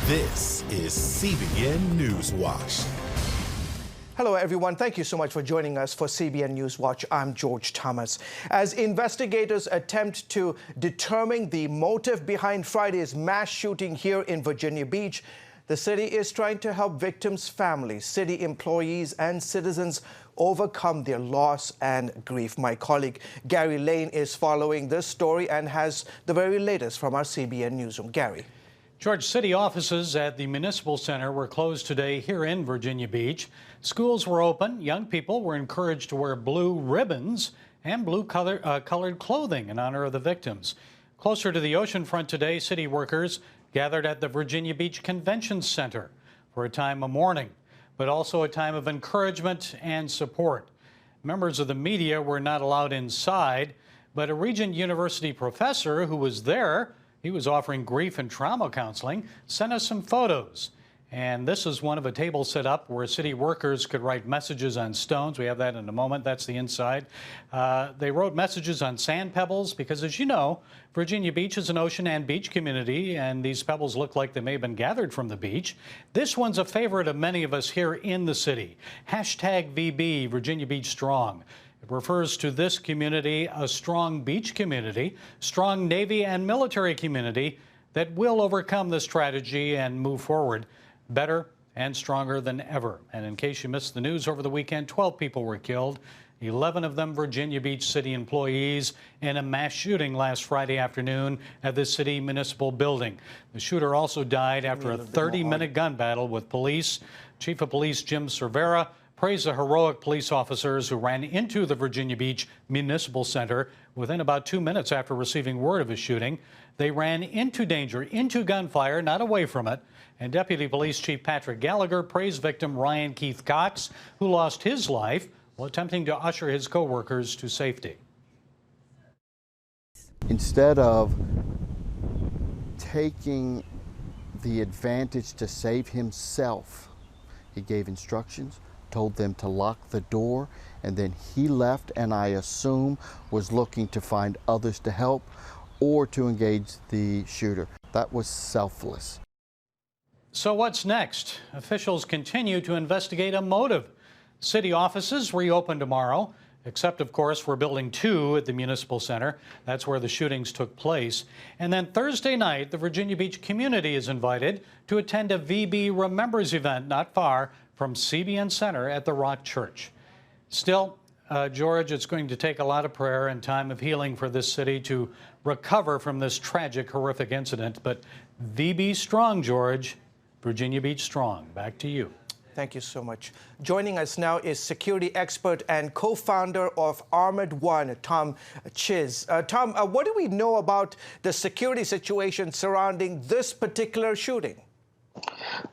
This is CBN NewsWatch. Hello, everyone. Thank you so much for joining us for CBN NewsWatch. I'm George Thomas. As investigators attempt to determine the motive behind Friday's mass shooting here in Virginia Beach, the city is trying to help victims' families, city employees, and citizens overcome their loss and grief. My colleague Gary Lane is following this story and has the very latest from our CBN newsroom. Gary. George, city offices at the Municipal Center were closed today here in Virginia Beach. Schools were open. Young people were encouraged to wear blue ribbons and blue colored clothing in honor of the victims. Closer to the oceanfront today, city workers gathered at the Virginia Beach Convention Center for a time of mourning, but also a time of encouragement and support. Members of the media were not allowed inside, but a Regent University professor who was there, he was offering grief and trauma counseling, sent us some photos. And this is one of a table set up where city workers could write messages on stones. We have that in a moment. That's the inside. They wrote messages on sand pebbles because, as you know, Virginia Beach is an ocean and beach community, and these pebbles look like they may have been gathered from the beach. This one's a favorite of many of us here in the city. #VB, Virginia Beach Strong. It refers to this community, a strong beach community, strong Navy and military community that will overcome this tragedy and move forward better and stronger than ever. And in case you missed the news over the weekend, 12 people were killed, 11 of them Virginia Beach city employees, in a mass shooting last Friday afternoon at the city municipal building. The shooter also died after a 30-minute gun battle with police. Chief of Police Jim Cervera praised the heroic police officers who ran into the Virginia Beach Municipal Center within about 2 minutes after receiving word of a shooting. They ran into danger, into gunfire, not away from it. And Deputy Police Chief Patrick Gallagher praised victim Ryan Keith Cox, who lost his life while attempting to usher his co-workers to safety. Instead of taking the advantage to save himself, he gave instructions, told them to lock the door, and then he left, and I assume was looking to find others to help or to engage the shooter. That was selfless. So what's next? Officials continue to investigate a motive. City offices reopen tomorrow, except, of course, for Building 2 at the Municipal Center. That's where the shootings took place. And then Thursday night, the Virginia Beach community is invited to attend a VB Remembers event not far from CBN Center at the Rock Church. Still, George, it's going to take a lot of prayer and time of healing for this city to recover from this tragic, horrific incident. But VB strong, George. Virginia Beach strong. Back to you. Thank you so much. Joining us now is security expert and co-founder of Armored One, Tom Chiz. Tom, what do we know about the security situation surrounding this particular shooting?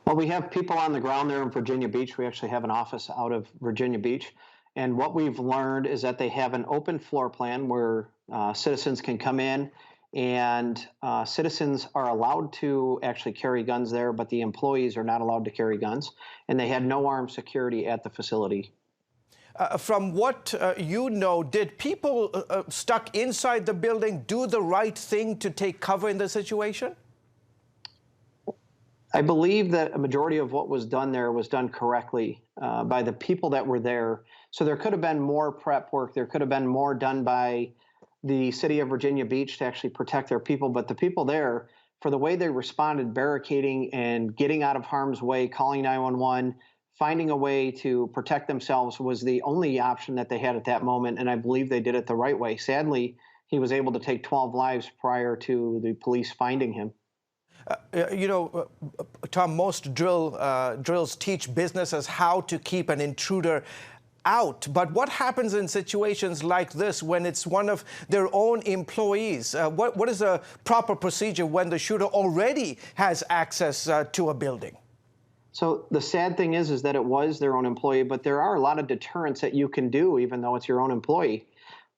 Well, we have people on the ground there in Virginia Beach. We actually have an office out of Virginia Beach. And what we've learned is that they have an open floor plan where citizens can come in, and citizens are allowed to actually carry guns there, but the employees are not allowed to carry guns. And they had no armed security at the facility. From what you know, did people stuck inside the building do the right thing to take cover in the situation? I believe that a majority of what was done there was done correctly by the people that were there. So there could have been more prep work. There could have been more done by the city of Virginia Beach to actually protect their people. But the people there, for the way they responded, barricading and getting out of harm's way, calling 911, finding a way to protect themselves was the only option that they had at that moment. And I believe they did it the right way. Sadly, he was able to take 12 lives prior to the police finding him. You know, Tom, most drills teach businesses how to keep an intruder out. But what happens in situations like this when it's one of their own employees? What is a proper procedure when the shooter already has access to a building? So the sad thing is that it was their own employee, but there are a lot of deterrents that you can do even though it's your own employee.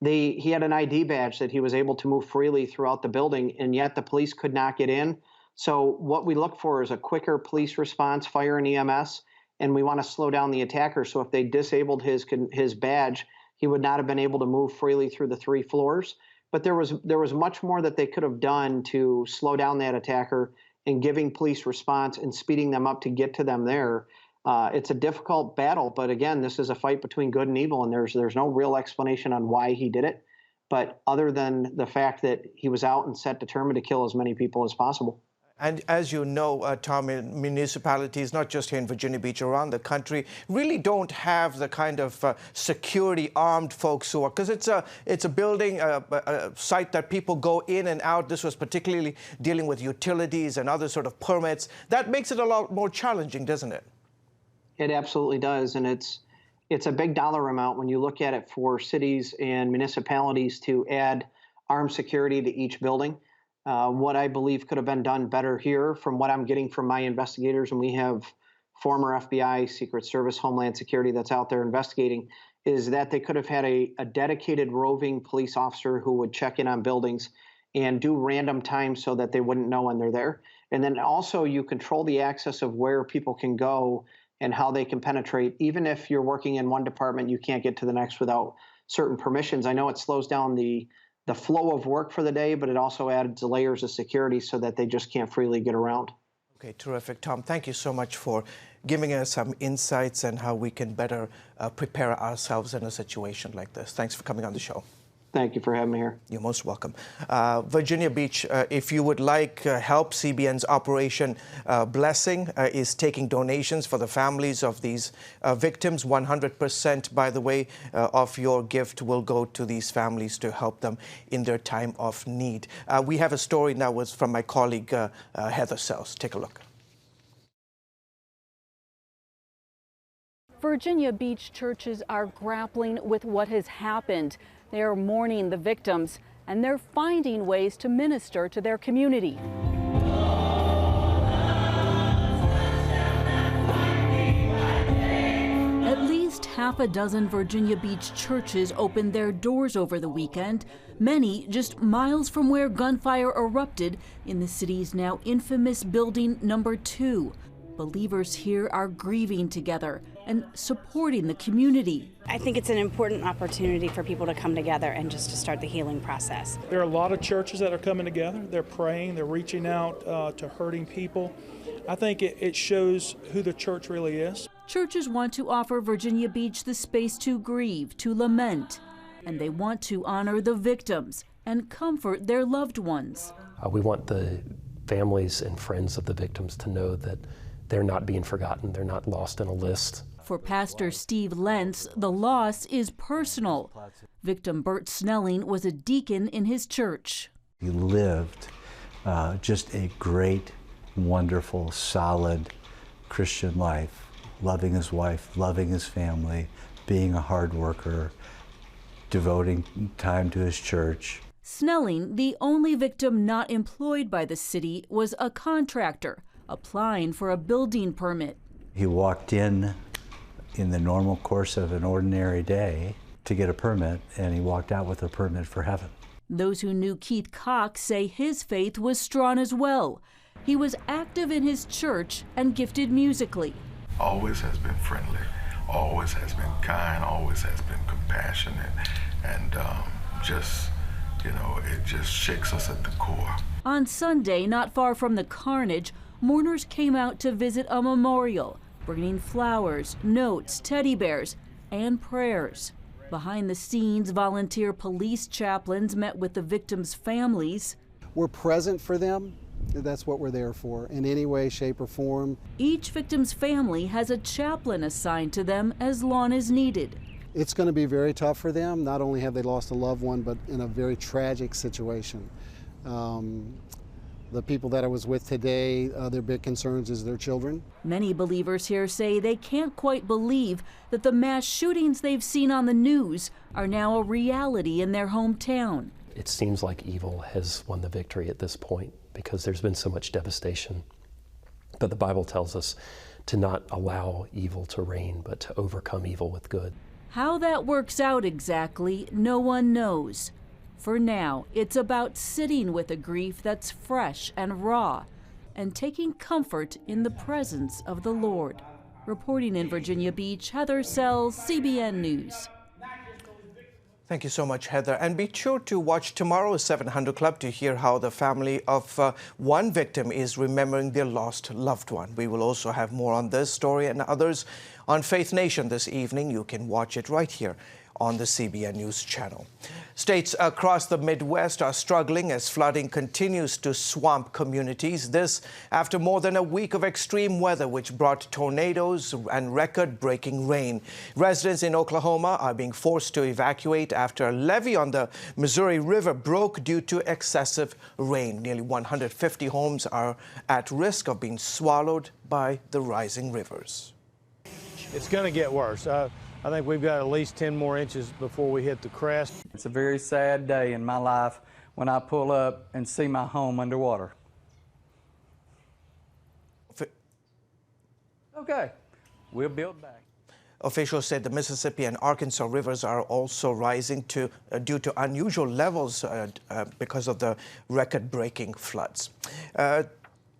He had an ID badge that he was able to move freely throughout the building, and yet the police could not get in. So what we look for is a quicker police response, fire and EMS, and we want to slow down the attacker. So if they disabled his badge, he would not have been able to move freely through the 3 floors. But there was much more that they could have done to slow down that attacker and giving police response and speeding them up to get to them there. It's a difficult battle, but again, this is a fight between good and evil, and there's no real explanation on why he did it, but other than the fact that he was out and set determined to kill as many people as possible. And as you know, Tom, municipalities, not just here in Virginia Beach, around the country, really don't have the kind of security armed folks who are, because it's a building, a site that people go in and out. This was particularly dealing with utilities and other sort of permits. That makes it a lot more challenging, doesn't it? It absolutely does, and it's a big dollar amount when you look at it for cities and municipalities to add armed security to each building. What I believe could have been done better here, from what I'm getting from my investigators, and we have former FBI, Secret Service, Homeland Security that's out there investigating, is that they could have had a dedicated roving police officer who would check in on buildings and do random times so that they wouldn't know when they're there. And then also you control the access of where people can go and how they can penetrate. Even if you're working in one department, you can't get to the next without certain permissions. I know it slows down the flow of work for the day, but it also adds layers of security so that they just can't freely get around. Okay, terrific. Tom, thank you so much for giving us some insights on how we can better prepare ourselves in a situation like this. Thanks for coming on the show. Thank you for having me here. You're most welcome. Virginia Beach, if you would like help, CBN's Operation Blessing is taking donations for the families of these victims. 100%, by the way, of your gift will go to these families to help them in their time of need. We have a story now from my colleague, Heather Sells. Take a look. Virginia Beach churches are grappling with what has happened. They are mourning the victims, and they're finding ways to minister to their community. At least half a dozen Virginia Beach churches opened their doors over the weekend, many just miles from where gunfire erupted in the city's now infamous building number 2. Believers here are grieving together and supporting the community. I think it's an important opportunity for people to come together and just to start the healing process. There are a lot of churches that are coming together. They're praying, they're reaching out to hurting people. I think it shows who the church really is. Churches want to offer Virginia Beach the space to grieve, to lament, and they want to honor the victims and comfort their loved ones. We want the families and friends of the victims to know that they're not being forgotten. They're not lost in a list. For Pastor Steve Lentz, the loss is personal. Victim Bert Snelling was a deacon in his church. He lived just a great, wonderful, solid Christian life, loving his wife, loving his family, being a hard worker, devoting time to his church. Snelling, the only victim not employed by the city, was a contractor applying for a building permit. He walked in the normal course of an ordinary day to get a permit, and he walked out with a permit for heaven. Those who knew Keith Cox say his faith was strong as well. He was active in his church and gifted musically. Always has been friendly, always has been kind, always has been compassionate, and it just shakes us at the core. On Sunday, not far from the carnage, mourners came out to visit a memorial, bringing flowers, notes, teddy bears, and prayers. Behind the scenes, volunteer police chaplains met with the victims' families. We're present for them. That's what we're there for, in any way, shape, or form. Each victim's family has a chaplain assigned to them as long as needed. It's going to be very tough for them. Not only have they lost a loved one, but in a very tragic situation. The people that I was with today, their big concerns is their children. Many believers here say they can't quite believe that the mass shootings they've seen on the news are now a reality in their hometown. It seems like evil has won the victory at this point because there's been so much devastation. But the Bible tells us to not allow evil to reign, but to overcome evil with good. How that works out exactly, no one knows. For now, it's about sitting with a grief that's fresh and raw and taking comfort in the presence of the Lord. Reporting in Virginia Beach, Heather Sells, CBN News. Thank you so much, Heather. And be sure to watch tomorrow's 700 Club to hear how the family of one victim is remembering their lost loved one. We will also have more on this story and others on Faith Nation this evening. You can watch it right here on the CBN News channel. States across the Midwest are struggling as flooding continues to swamp communities. This after more than a week of extreme weather, which brought tornadoes and record-breaking rain. Residents in Oklahoma are being forced to evacuate after a levee on the Missouri River broke due to excessive rain. Nearly 150 homes are at risk of being swallowed by the rising rivers. It's going to get worse. I think we've got at least 10 more inches before we hit the crest. It's a very sad day in my life when I pull up and see my home underwater. Okay, we'll build back. Officials said the Mississippi and Arkansas rivers are also rising due to unusual levels because of the record-breaking floods.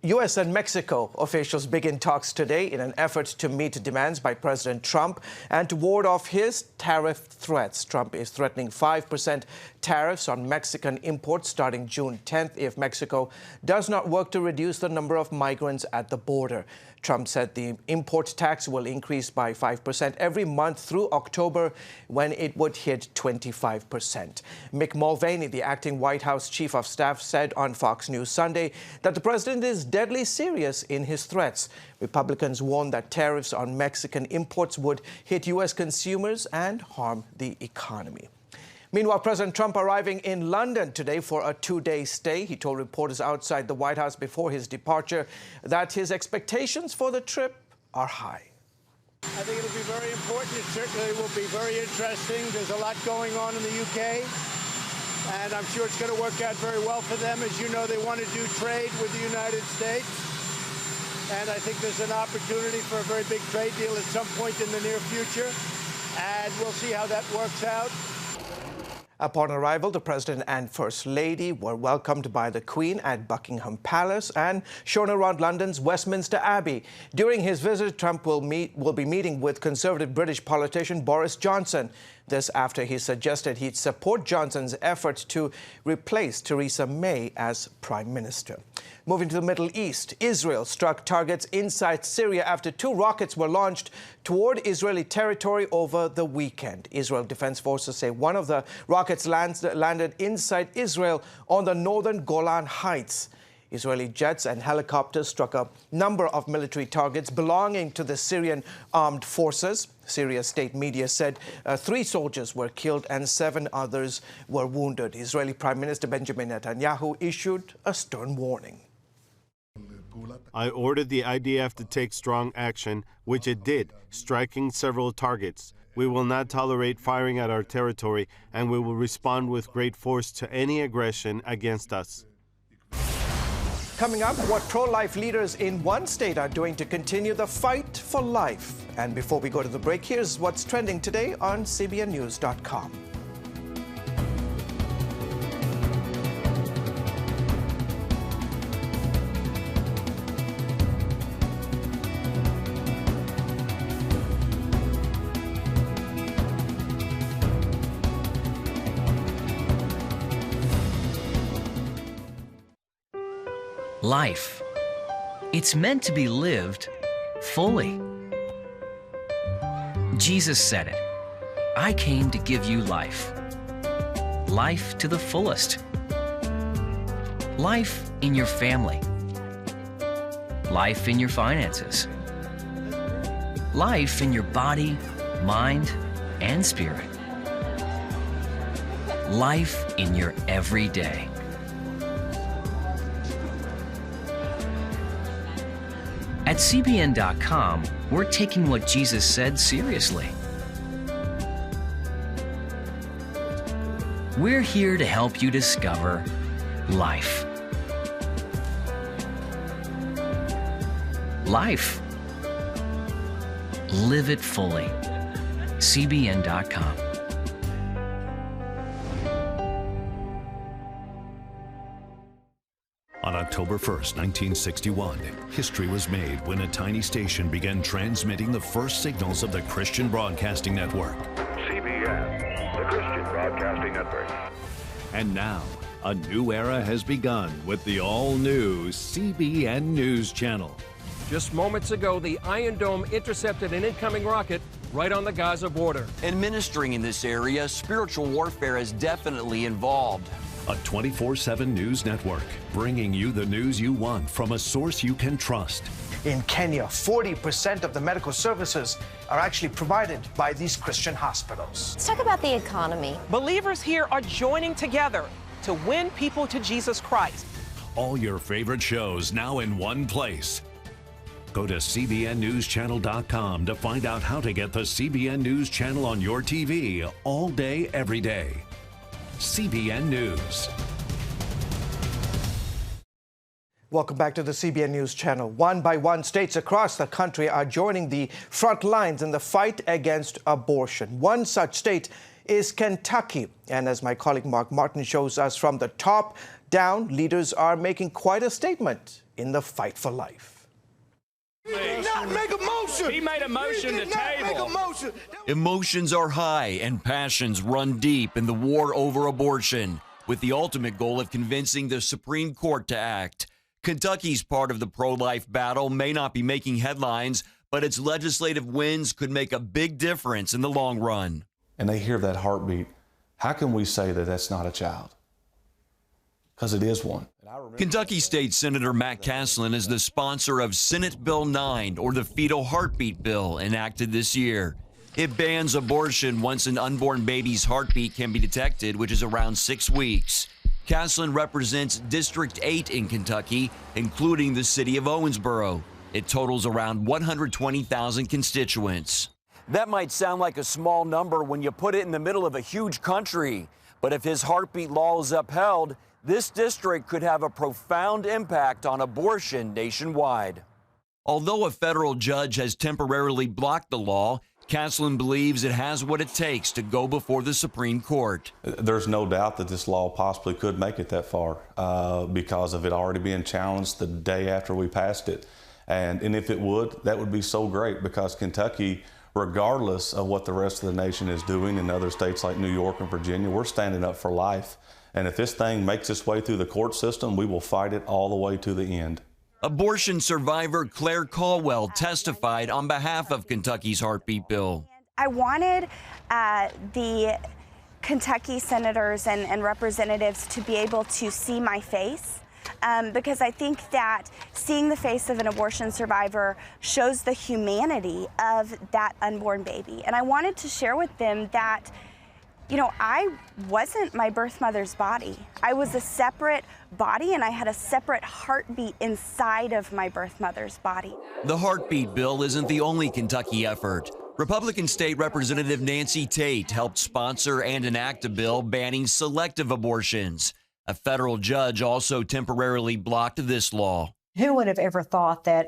U.S. and Mexico officials begin talks today in an effort to meet demands by President Trump and to ward off his tariff threats. Trump is threatening 5% tariffs on Mexican imports starting June 10th if Mexico does not work to reduce the number of migrants at the border. Trump said the import tax will increase by 5% every month through October, when it would hit 25%. Mick Mulvaney, the acting White House chief of staff, said on Fox News Sunday that the president is deadly serious in his threats. Republicans warned that tariffs on Mexican imports would hit U.S. consumers and harm the economy. Meanwhile, President Trump arriving in London today for a two-day stay. He told reporters outside the White House before his departure that his expectations for the trip are high. I think it'll be very important. It certainly will be very interesting. There's a lot going on in the UK, and I'm sure it's going to work out very well for them. As you know, they want to do trade with the United States, and I think there's an opportunity for a very big trade deal at some point in the near future, and we'll see how that works out. Upon arrival, the President and First Lady were welcomed by the Queen at Buckingham Palace and shown around London's Westminster Abbey. During his visit, Trump will be meeting with Conservative British politician Boris Johnson. This after he suggested he'd support Johnson's effort to replace Theresa May as Prime Minister. Moving to the Middle East, Israel struck targets inside Syria after 2 rockets were launched toward Israeli territory over the weekend. Israel Defense Forces say one of the rockets landed inside Israel on the northern Golan Heights. Israeli jets and helicopters struck a number of military targets belonging to the Syrian armed forces. Syria's state media said 3 soldiers were killed and 7 others were wounded. Israeli Prime Minister Benjamin Netanyahu issued a stern warning. I ordered the IDF to take strong action, which it did, striking several targets. We will not tolerate firing at our territory, and we will respond with great force to any aggression against us. Coming up, what pro-life leaders in one state are doing to continue the fight for life. And before we go to the break, here's what's trending today on CBNNews.com. Life. It's meant to be lived fully. Jesus said it. I came to give you life. Life to the fullest. Life in your family. Life in your finances. Life in your body, mind, and spirit. Life in your everyday. At CBN.com, we're taking what Jesus said seriously. We're here to help you discover life. Life. Live it fully. CBN.com. On October 1st, 1961, history was made when a tiny station began transmitting the first signals of the Christian Broadcasting Network. CBN, the Christian Broadcasting Network. And now, a new era has begun with the all-new CBN News Channel. Just moments ago, the Iron Dome intercepted an incoming rocket right on the Gaza border. And ministering in this area, spiritual warfare is definitely involved. A 24/7 news network, bringing you the news you want from a source you can trust. In Kenya, 40% of the medical services are actually provided by these Christian hospitals. Let's talk about the economy. Believers here are joining together to win people to Jesus Christ. All your favorite shows now in one place. Go to cbnnewschannel.com to find out how to get the CBN News Channel on your TV all day, every day. CBN News. Welcome back to the CBN News Channel. One by one, states across the country are joining the front lines in the fight against abortion. One such state is Kentucky. And as my colleague Mark Martin shows us, from the top down, leaders are making quite a statement in the fight for life. He did not make a motion. He made a motion to table. Emotions are high and passions run deep in the war over abortion, with the ultimate goal of convincing the Supreme Court to act. Kentucky's part of the pro-life battle may not be making headlines, but its legislative wins could make a big difference in the long run. And they hear that heartbeat. How can we say that that's not a child? Because it is one. Kentucky State Senator Matt Caslin is the sponsor of Senate Bill 9, or the Fetal Heartbeat Bill, enacted this year. It bans abortion once an unborn baby's heartbeat can be detected, which is around 6 weeks. Caslin represents District 8 in Kentucky, including the city of Owensboro. It totals around 120,000 constituents. That might sound like a small number when you put it in the middle of a huge country, but if his heartbeat law is upheld, this district could have a profound impact on abortion nationwide. Although a federal judge has temporarily blocked the law, Caslin believes it has what it takes to go before the Supreme Court. There's no doubt that this law possibly could make it that far because of it already being challenged the day after we passed it. And if it would, that would be so great, because Kentucky, regardless of what the rest of the nation is doing in other states like New York and Virginia, we're standing up for life. And if this thing makes its way through the court system, we will fight it all the way to the end. Abortion survivor Claire Caldwell testified on behalf of Kentucky's heartbeat bill. I wanted the Kentucky senators and representatives to be able to see my face, because I think that seeing the face of an abortion survivor shows the humanity of that unborn baby. And I wanted to share with them that, you know, I wasn't my birth mother's body. I was a separate body, and I had a separate heartbeat inside of my birth mother's body. The heartbeat bill isn't the only Kentucky effort. Republican State Representative Nancy Tate helped sponsor and enact a bill banning selective abortions. A federal judge also temporarily blocked this law. Who would have ever thought that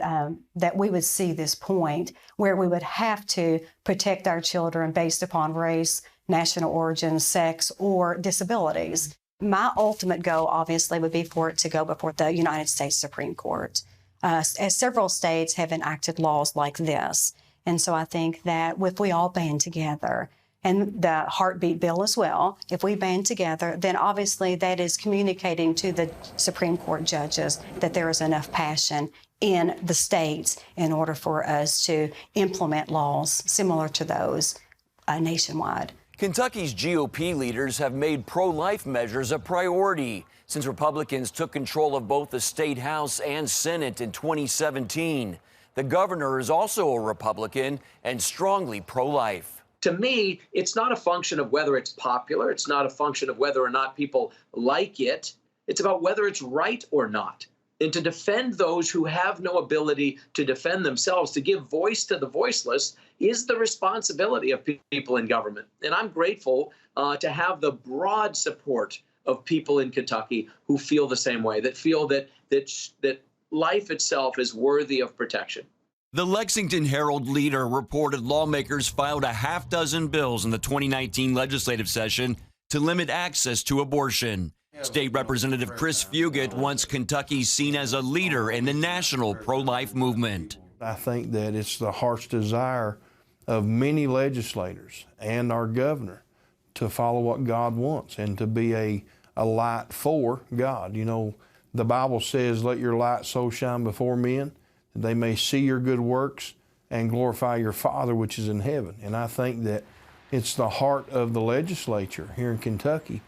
that we would see this point where we would have to protect our children based upon race, national origin, sex, or disabilities? My ultimate goal, obviously, would be for it to go before the United States Supreme Court, as several states have enacted laws like this. And so I think that if we all band together, and the heartbeat bill as well, if we band together, then obviously that is communicating to the Supreme Court judges that there is enough passion in the states in order for us to implement laws similar to those nationwide. Kentucky's GOP leaders have made pro-life measures a priority since Republicans took control of both the state House and Senate in 2017. The governor is also a Republican and strongly pro-life. To me, it's not a function of whether it's popular. It's not a function of whether or not people like it. It's about whether it's right or not. And to defend those who have no ability to defend themselves, to give voice to the voiceless, is the responsibility of people in government. And I'm grateful to have the broad support of people in Kentucky who feel the same way, that feel that life itself is worthy of protection. The Lexington Herald Leader reported lawmakers filed a half-dozen bills in the 2019 legislative session to limit access to abortion. State Representative Chris Fugate wants Kentucky seen as a leader in the national pro-life movement. I think that it's the heart's desire of many legislators and our governor to follow what God wants and to be a light for God. You know, the Bible says, let your light so shine before men that they may see your good works and glorify your Father which is in heaven. And I think that it's the heart of the legislature here in Kentucky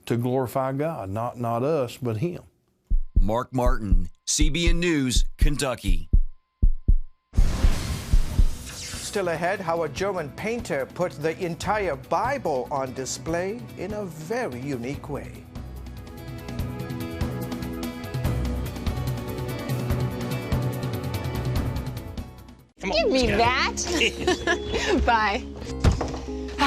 to glorify God, not us, but Him. Mark Martin, CBN News, Kentucky. Still ahead, how a German painter put the entire Bible on display in a very unique way. Give me that. Bye.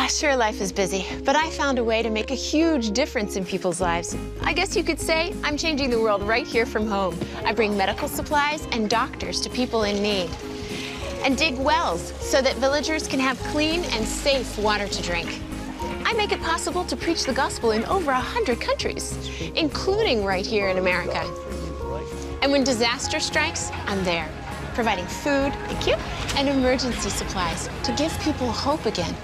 Sure, life is busy, but I found a way to make a huge difference in people's lives. I guess you could say I'm changing the world right here from home. I bring medical supplies and doctors to people in need, and dig wells so that villagers can have clean and safe water to drink. I make it possible to preach the gospel in over 100 countries, including right here in America. And when disaster strikes, I'm there, providing food, thank you, and emergency supplies to give people hope again.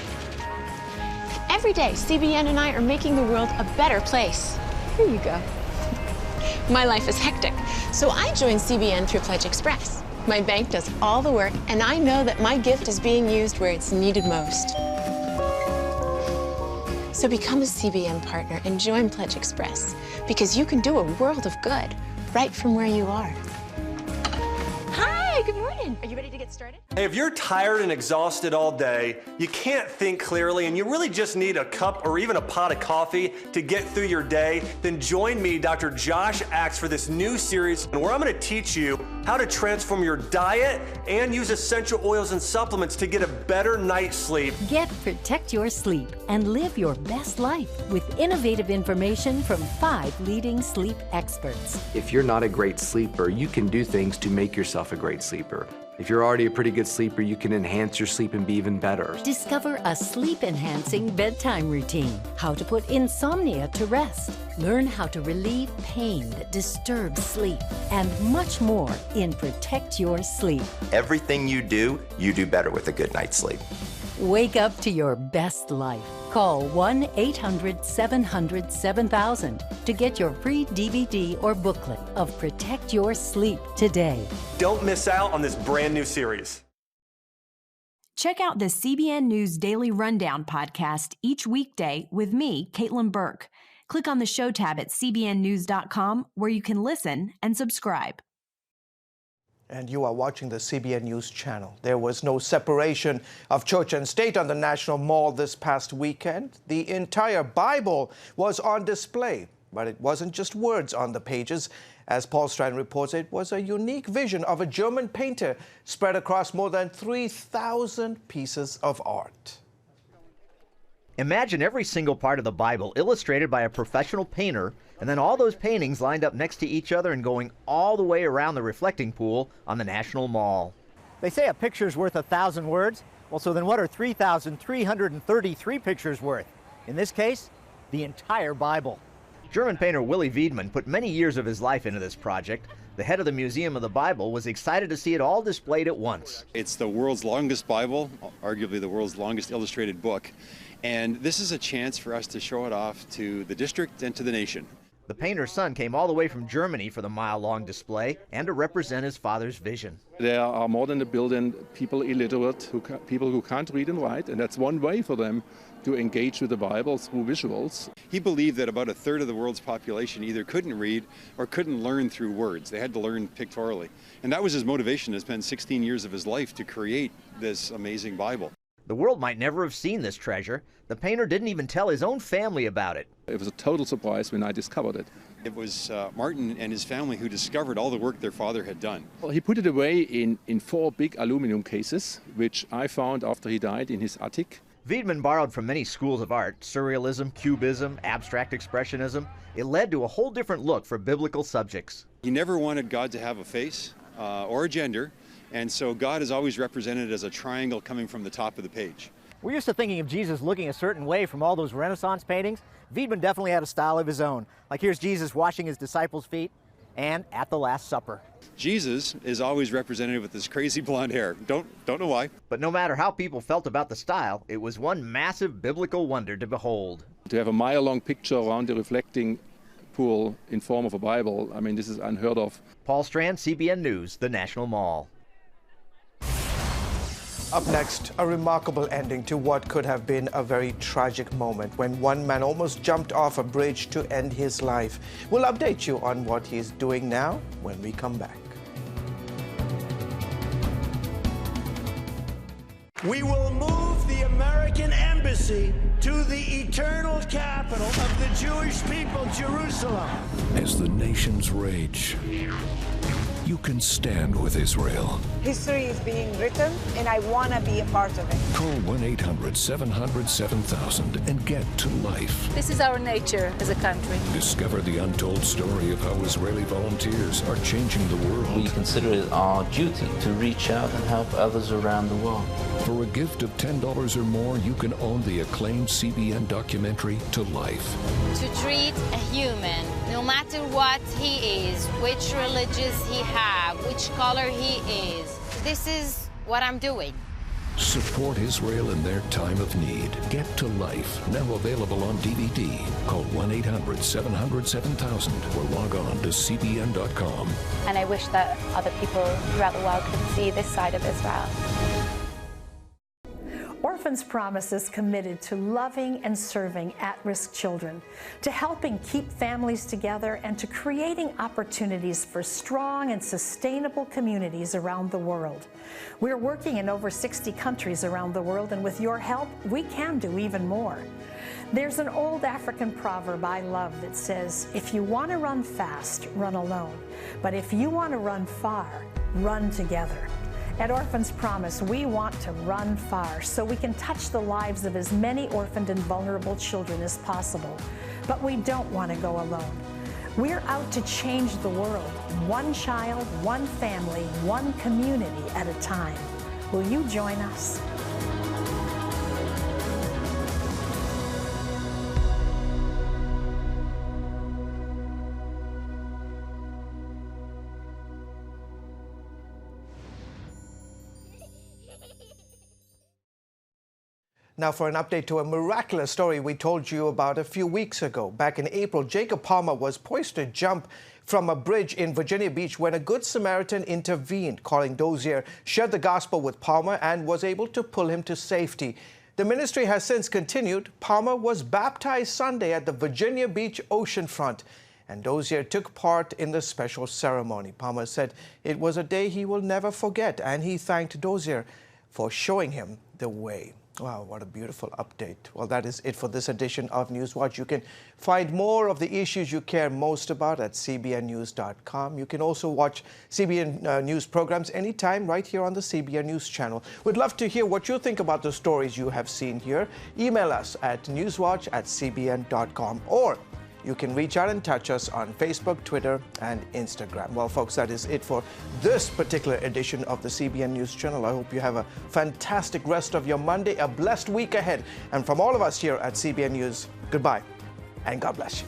Every day, CBN and I are making the world a better place. Here you go. My life is hectic, so I joined CBN through Pledge Express. My bank does all the work, and I know that my gift is being used where it's needed most. So become a CBN partner and join Pledge Express, because you can do a world of good right from where you are. Hi, good morning. Are you ready to get started? Hey, if you're tired and exhausted all day, you can't think clearly, and you really just need a cup or even a pot of coffee to get through your day, then join me, Dr. Josh Axe, for this new series where I'm going to teach you how to transform your diet and use essential oils and supplements to get a better night's sleep. Protect your sleep and live your best life with innovative information from 5 leading sleep experts. If you're not a great sleeper, you can do things to make yourself a great sleeper. If you're already a pretty good sleeper, you can enhance your sleep and be even better. Discover a sleep-enhancing bedtime routine, how to put insomnia to rest, learn how to relieve pain that disturbs sleep, and much more in Protect Your Sleep. Everything you do better with a good night's sleep. Wake up to your best life. Call 1-800-700-7000 to get your free DVD or booklet of Protect Your Sleep today. Don't miss out on this brand new series. Check out the CBN News Daily Rundown podcast each weekday with me, Caitlin Burke. Click on the show tab at cbnnews.com where you can listen and subscribe. And you are watching the CBN News channel. There was no separation of church and state on the National Mall this past weekend. The entire Bible was on display, but it wasn't just words on the pages. As Paul Strand reports, it was a unique vision of a German painter spread across more than 3,000 pieces of art. Imagine every single part of the Bible illustrated by a professional painter, and then all those paintings lined up next to each other and going all the way around the reflecting pool on the National Mall. They say a picture's worth 1,000 words. Well, so then what are 3,333 pictures worth? In this case, the entire Bible. German painter Willy Wiedmann put many years of his life into this project. The head of the Museum of the Bible was excited to see it all displayed at once. It's the world's longest Bible, arguably the world's longest illustrated book. And this is a chance for us to show it off to the district and to the nation. The painter's son came all the way from Germany for the mile-long display and to represent his father's vision. There are more than 1 billion people illiterate, people who can't read and write, and that's one way for them to engage with the Bible through visuals. He believed that about 1/3 of the world's population either couldn't read or couldn't learn through words. They had to learn pictorially. And that was his motivation to spend 16 years of his life to create this amazing Bible. The world might never have seen this treasure. The painter didn't even tell his own family about it. It was a total surprise when I discovered it. It was Martin and his family who discovered all the work their father had done. Well, he put it away in 4 big aluminum cases, which I found after he died in his attic. Wiedmann borrowed from many schools of art: surrealism, cubism, abstract expressionism. It led to a whole different look for biblical subjects. He never wanted God to have a face or a gender, and so God is always represented as a triangle coming from the top of the page. We're used to thinking of Jesus looking a certain way from all those Renaissance paintings. Wiedmann definitely had a style of his own. Like here's Jesus washing his disciples' feet, and at the Last Supper. Jesus is always represented with this crazy blonde hair. Don't know why. But no matter how people felt about the style, it was one massive biblical wonder to behold. To have a mile-long picture around the reflecting pool in form of a Bible, I mean, this is unheard of. Paul Strand, CBN News, the National Mall. Up next, a remarkable ending to what could have been a very tragic moment when one man almost jumped off a bridge to end his life. We'll update you on what he's doing now when we come back. We will move the American embassy to the eternal capital of the Jewish people, Jerusalem. As the nations rage, you can stand with Israel. History is being written, and I want to be a part of it. Call 1-800-700-7000 and get to life. This is our nature as a country. Discover the untold story of how Israeli volunteers are changing the world. We consider it our duty to reach out and help others around the world. For a gift of $10 or more, you can own the acclaimed CBN documentary To Life. To treat a human, no matter what he is, which religious he have, which color he is, this is what I'm doing. Support Israel in their time of need. Get to Life, now available on DVD. Call 1-800-700-7000 or log on to cbn.com. And I wish that other people throughout the world could see this side of Israel. Orphans Promise is committed to loving and serving at-risk children, to helping keep families together, and to creating opportunities for strong and sustainable communities around the world. We're working in over 60 countries around the world, and with your help, we can do even more. There's an old African proverb I love that says, if you want to run fast, run alone. But if you want to run far, run together. At Orphans Promise, we want to run far so we can touch the lives of as many orphaned and vulnerable children as possible. But we don't want to go alone. We're out to change the world, one child, one family, one community at a time. Will you join us? Now for an update to a miraculous story we told you about a few weeks ago. Back in April, Jacob Palmer was poised to jump from a bridge in Virginia Beach when a Good Samaritan intervened. Colin Dozier shared the gospel with Palmer and was able to pull him to safety. The ministry has since continued. Palmer was baptized Sunday at the Virginia Beach oceanfront, and Dozier took part in the special ceremony. Palmer said it was a day he will never forget, and he thanked Dozier for showing him the way. Wow, what a beautiful update. Well, that is it for this edition of NewsWatch. You can find more of the issues you care most about at cbnnews.com. You can also watch CBN News programs anytime right here on the CBN News channel. We'd love to hear what you think about the stories you have seen here. Email us at newswatch@cbn.com, or you can reach out and touch us on Facebook, Twitter, and Instagram. Well, folks, that is it for this particular edition of the CBN News Channel. I hope you have a fantastic rest of your Monday, a blessed week ahead. And from all of us here at CBN News, goodbye and God bless you.